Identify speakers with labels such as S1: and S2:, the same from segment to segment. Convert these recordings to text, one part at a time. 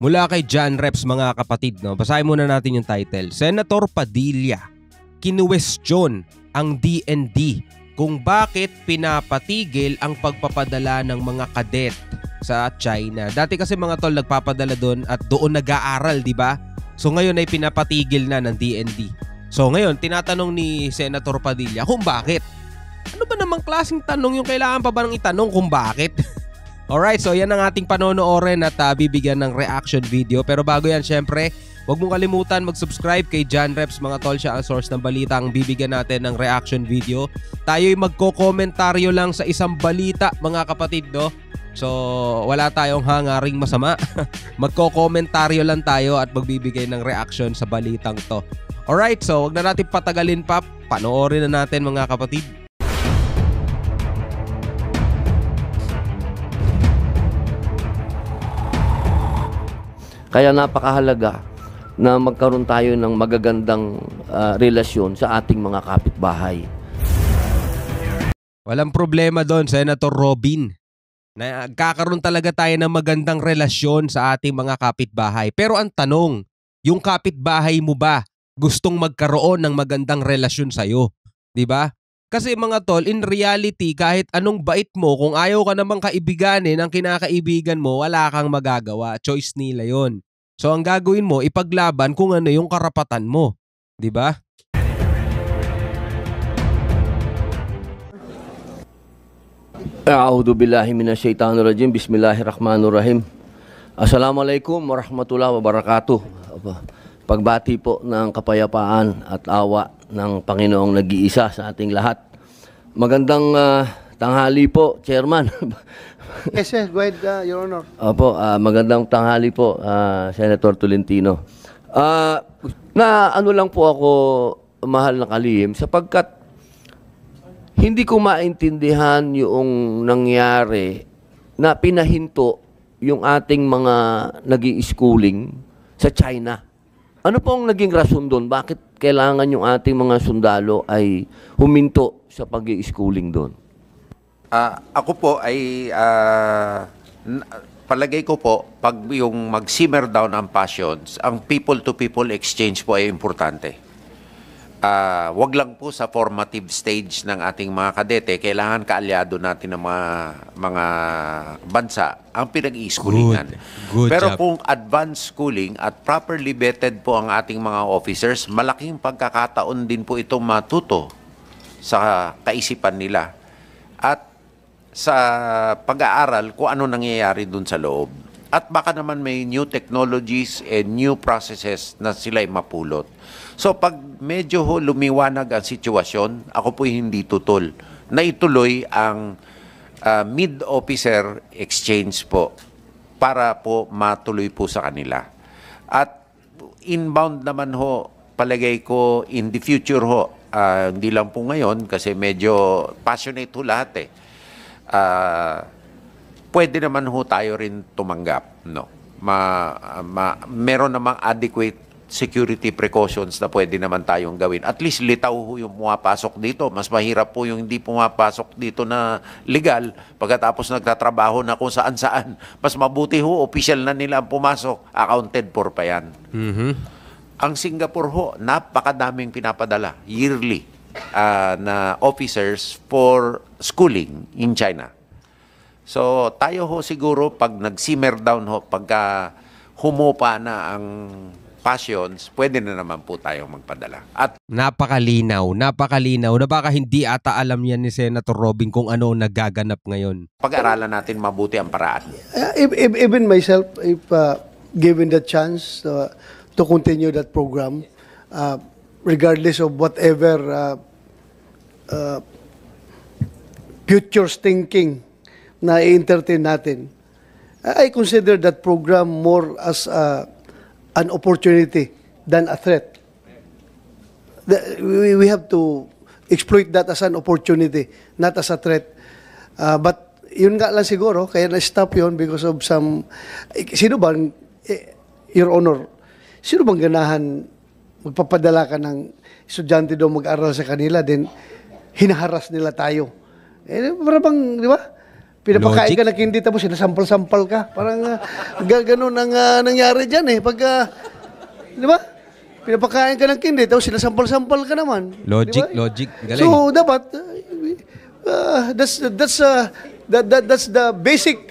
S1: mula kay John Reps mga kapatid. No? Basahin muna natin yung title. Senator Padilla, kinuwestiyon ang DND kung bakit pinapatigil ang pagpapadala ng mga kadet sa China. Dati kasi mga tol nagpapadala doon at doon nag-aaral, di ba? So ngayon ay pinapatigil na ng DND. So ngayon, tinatanong ni Senator Padilla kung bakit. Ano ba namang klaseng tanong yung kailangan pa ba nang itanong kung bakit? Alright, so yan ang ating panonoorin at bibigyan ng reaction video. Pero bago yan, syempre, huwag mong kalimutan mag-subscribe kay John Reps mga tol. Siya ang source ng balita ang bibigyan natin ng reaction video. Tayo'y magko-komentaryo lang sa isang balita mga kapatid, no? So, wala tayong hangaring masama. Magko-komentaryo lang tayo at magbibigay ng reaction sa balitang to. Alright, so huwag na natin patagalin pa. Panoorin na natin mga kapatid.
S2: Kaya napakahalaga na magkaroon tayo ng magagandang relasyon sa ating mga kapitbahay.
S1: Walang problema doon, Senator Robin. Nagkakaroon talaga tayo ng magandang relasyon sa ating mga kapitbahay. Pero ang tanong, yung kapitbahay mo ba gustong magkaroon ng magandang relasyon sa'yo? Diba? Kasi mga tol, in reality, kahit anong bait mo, kung ayaw ka namang kaibiganin ang kinakaibigan mo, wala kang magagawa. Choice nila yon. So ang gagawin mo, ipaglaban kung ano yung karapatan mo. Diba?
S2: A'udhu billahi minasyaitanirrajim. Bismillahirrahmanirrahim. Assalamualaikum warahmatullahi wabarakatuh. Pagbati po ng kapayapaan at awa ng Panginoong nag-iisa sa ating lahat. Magandang tanghali po, Chairman.
S3: Yes, sir. Go ahead, Your Honor.
S2: Opo, magandang tanghali po, Senator Tolentino. Ano lang po ako, mahal na kalihim, sapagkat hindi ko maintindihan yung nangyari na pinahinto yung ating mga nag-i-schooling sa China. Ano pong naging rason doon? Bakit kailangan yung ating mga sundalo ay huminto sa pag-i-schooling doon?
S4: Ako po ay palagay ko po, pag yung mag-simmer down ang passions, ang people-to-people exchange po ay importante. Wag lang po sa formative stage ng ating mga kadete, kailangan kaalyado natin ng mga bansa ang pinag-i-schoolingan.
S1: Good
S4: Pero
S1: job.
S4: kung advanced schooling at properly vetted po ang ating mga officers, malaking pagkakataon din po itong matuto sa kaisipan nila at sa pag-aaral kung ano nangyayari dun sa loob. At baka naman may new technologies and new processes na sila'y mapulot. So pag medyo lumiwanag ang sitwasyon, ako po hindi tutol na ituloy ang mid-officer exchange po para po matuloy po sa kanila. At inbound naman ho, palagay ko in the future ho, hindi lang po ngayon kasi medyo passionate ho lahat eh. Pwede naman ho tayo rin tumanggap, no? Meron namang adequate security precautions na pwede naman tayong gawin. At least litaw ho yung pumapasok dito. Mas mahirap po yung hindi pumapasok dito na legal pagkatapos nagtatrabaho na kung saan-saan. Mas mabuti ho, official na nila ang pumasok. Accounted for pa yan. Ang Singapore ho, napakadaming pinapadala yearly na officers for schooling in China. So tayo ho siguro pag nag-simmer down ho, pagka humupa na ang passions, pwede na naman po tayong magpadala. At
S1: Napakalinaw na baka hindi ata alam yan ni Senator Robin kung ano nagaganap ngayon.
S4: pag-aralan natin mabuti ang paraan.
S3: Even myself, if given the chance to continue that program, regardless of whatever future thinking na i-entertain natin, I consider that program more as an opportunity than a threat. We have to exploit that as an opportunity, not as a threat. But yun nga lang siguro, kaya na-stop yun because of some... Sino bang, Your Honor, sino bang ganahan magpapadala ka ng estudyante doon mag-aral sa kanila, then hinaharas nila tayo? Para bang, di ba? pinapakain
S1: Logic.
S3: ka ng candy tapos sinasampal-sampal ka. Parang ganun ang nangyari dyan eh. Pag, di ba? Pinapakain ka ng candy tapos sinasampal-sampal ka naman.
S1: Logic,
S3: Di ba?
S1: logic. Galing.
S3: So, dapat, that's the basic,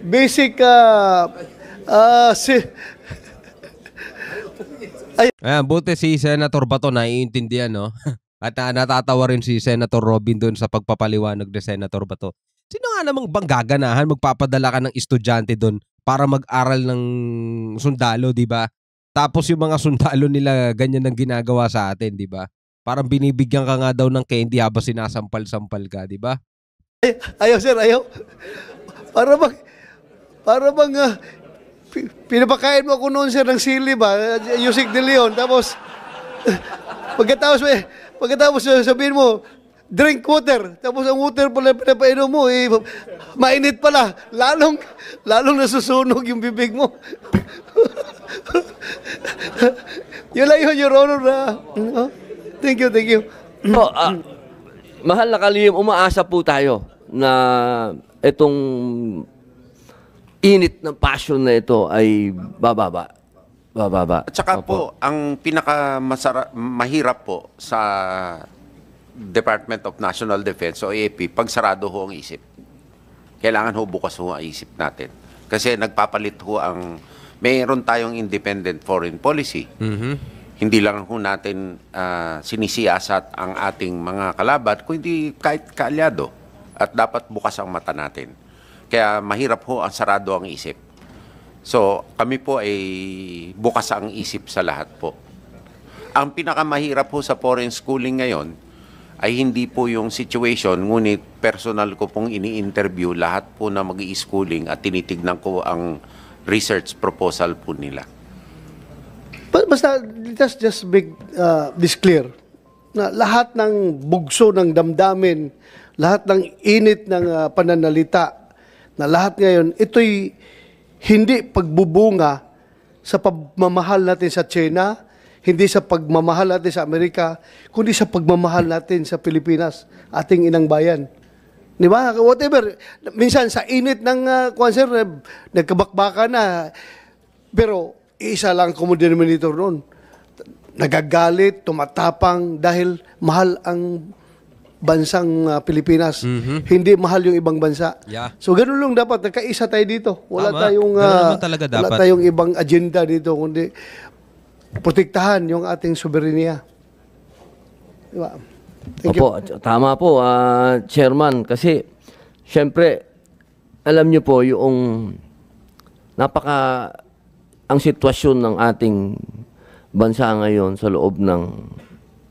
S3: basic,
S1: Ayan, buti si Senator Bato naiintindihan, no? At natatawa rin si Senator Robin doon sa pagpapaliwanag ni Senator Bato. Sino nga namang bang gaganahan magpapadala ka ng estudyante doon para mag-aral ng sundalo, di ba? Tapos yung mga sundalo nila ganyan ang ginagawa sa atin, di ba? Parang binibigyan ka nga daw ng candy habang sinasampal-sampal ka, di ba?
S3: ayaw sir, ayaw. Para bang, pinapakain mo ako noon sir ng sili ba? Yusik de Leon. Tapos, pagkatapos sabihin mo, drink water. Tapos ang water pala pinapainom mo, mainit pala. Lalong nasusunog yung bibig mo. Yun lang yun, Your Honor. Thank you, thank you.
S2: So, mahal na kalihim, umaasa po tayo na itong init ng passion na ito ay bababa.
S4: At saka po, ang mahirap po sa Department of National Defense o AFP, pag sarado ho ang isip. Kailangan ho bukas ho ang isip natin. Kasi nagpapalit ho mayroon tayong independent foreign policy. Hindi lang ho natin sinisiyasat ang ating mga kalaban, kundi kahit kaalyado. At dapat bukas ang mata natin. Kaya mahirap ho ang sarado ang isip. So, kami po ay bukas ang isip sa lahat po. Ang pinakamahirap po sa foreign schooling ngayon ay hindi po yung situation, ngunit personal ko pong ini-interview lahat po na mag-i-schooling at tinitignan ko ang research proposal po nila.
S3: Basta, let's just make this clear. Na lahat ng bugso ng damdamin, lahat ng init ng pananalita, na lahat ngayon, ito'y hindi pagbubunga sa pagmamahal natin sa China, hindi sa pagmamahal natin sa Amerika, kundi sa pagmamahal natin sa Pilipinas, ating inang bayan. Di ba? Whatever. Minsan, sa init ng nagkabakbaka na, pero isa lang common denominator noon. Nagagalit, tumatapang dahil mahal ang bansang Pilipinas. Hindi mahal yung ibang bansa.
S1: Yeah.
S3: So ganun lang dapat, nagkaisa tayo dito. Wala
S1: Tama.
S3: tayong
S1: Ganun naman talaga
S3: wala
S1: dapat.
S3: tayong ibang agenda dito kundi protektahan yung ating soberenya. Diba? Thank you.
S2: Opo, tama po, Chairman. Kasi, syempre, alam niyo po, yung ang sitwasyon ng ating bansa ngayon sa loob ng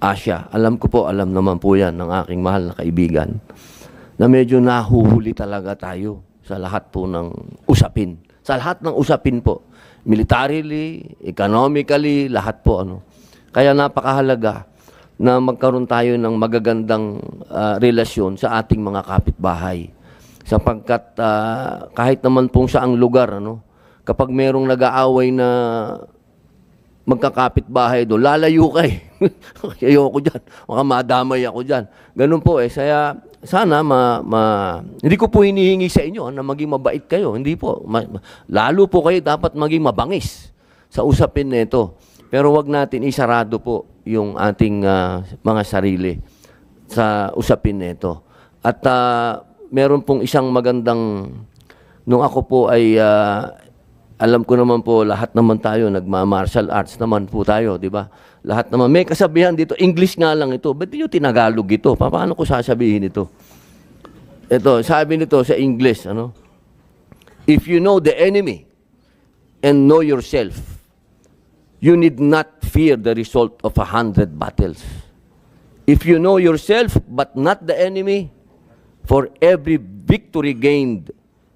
S2: Asia, alam ko po, alam naman po yan ng aking mahal na kaibigan, na medyo nahuhuli talaga tayo sa lahat po ng usapin. Sa lahat ng usapin po. Militarily, economically, lahat po. Kaya napakahalaga na magkaroon tayo ng magagandang relasyon sa ating mga kapitbahay. Sapagkat kahit naman pong saang lugar, kapag merong nag-aaway na magkakapitbahay doon, lalayo ka eh. Ayoko dyan. Baka madamay ako dyan. Ganun po eh. Sana hindi ko po hinihingi sa inyo na maging mabait kayo. Hindi po. Lalo po kayo dapat maging mabangis sa usapin nito. Pero wag natin isarado po yung ating mga sarili sa usapin nito. At meron pong isang magandang, nung ako po ay, alam ko naman po, lahat naman tayo, nagma-martial arts naman po tayo, di ba? Lahat naman. May kasabihan dito, English nga lang ito. Ba't yung Tinagalog ito? Paano ko sasabihin ito? Ito, sabi nito sa English, if you know the enemy and know yourself, you need not fear the result of 100 battles. If you know yourself but not the enemy, for every victory gained,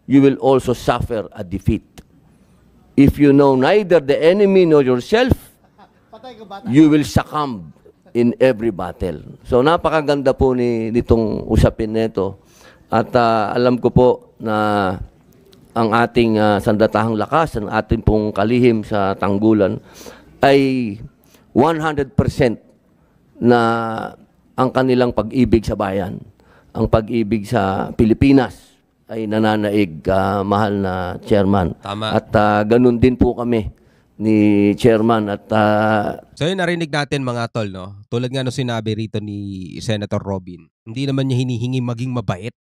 S2: you will also suffer a defeat. If you know neither the enemy nor yourself, you will succumb in every battle. So napakaganda po nitong usapin nito. At alam ko po na ang ating sandatahang lakas, ang ating pong kalihim sa tanggulan ay 100% na ang kanilang pag-ibig sa bayan, ang pag-ibig sa Pilipinas ay nananaig, mahal na chairman.
S1: Tama.
S2: At ganun din po kami ni chairman at
S1: So yun, narinig natin mga tol, no? Tulad nga no sinabi rito ni Senator Robin, hindi naman niya hinihingi maging mabait.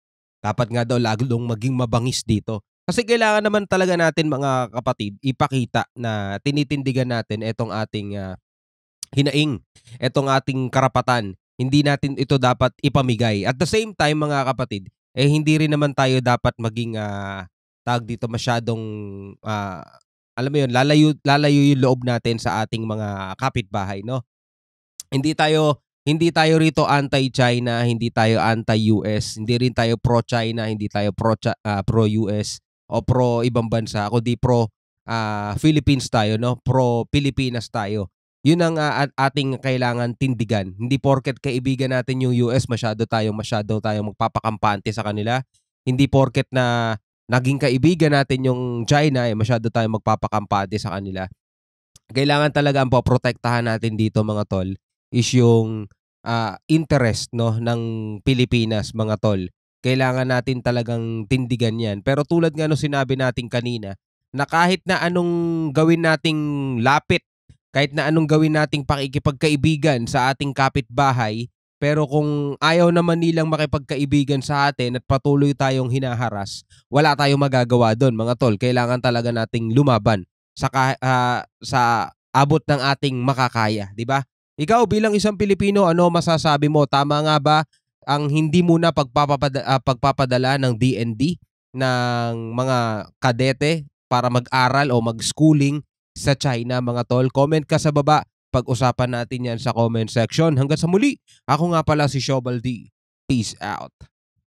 S1: Dapat nga daw lagong maging mabangis dito. Kasi kailangan naman talaga natin mga kapatid, ipakita na tinitindigan natin itong ating hinaing, itong ating karapatan. Hindi natin ito dapat ipamigay. At the same time mga kapatid, hindi rin naman tayo dapat maging tawag dito masyadong alam mo yun, lalayo yung loob natin sa ating mga kapitbahay, no? Hindi tayo rito anti-China, hindi tayo anti-US, hindi rin tayo pro-China, hindi tayo pro-US o pro ibang bansa, kundi pro Philippines tayo, no? Pro Pilipinas tayo. Yun ang ating kailangan tindigan. Hindi porket kaibigan natin yung US, masyado tayo magpapakampante sa kanila. Hindi porket na naging kaibigan natin yung China, masyado tayong magpapakampante sa kanila. Kailangan talaga ang poprotektahan natin dito mga tol is yung interest, no, ng Pilipinas mga tol. Kailangan natin talagang tindigan yan. Pero tulad nga no sinabi natin kanina, na kahit na anong gawin nating lapit, kahit na anong gawin nating pakikipagkaibigan sa ating kapitbahay, pero kung ayaw naman nilang makipagkaibigan sa atin at patuloy tayong hinaharas, wala tayong magagawa doon mga tol. Kailangan talaga nating lumaban sa abot ng ating makakaya, di ba? Ikaw bilang isang Pilipino, ano masasabi mo? Tama nga ba ang hindi muna pagpapadala ng DND ng mga kadete para mag-aral o mag-schooling sa China mga tol? Comment ka sa baba. Pag-usapan natin yan sa comment section. Hanggang sa muli, ako nga pala si Shobal D. Peace out.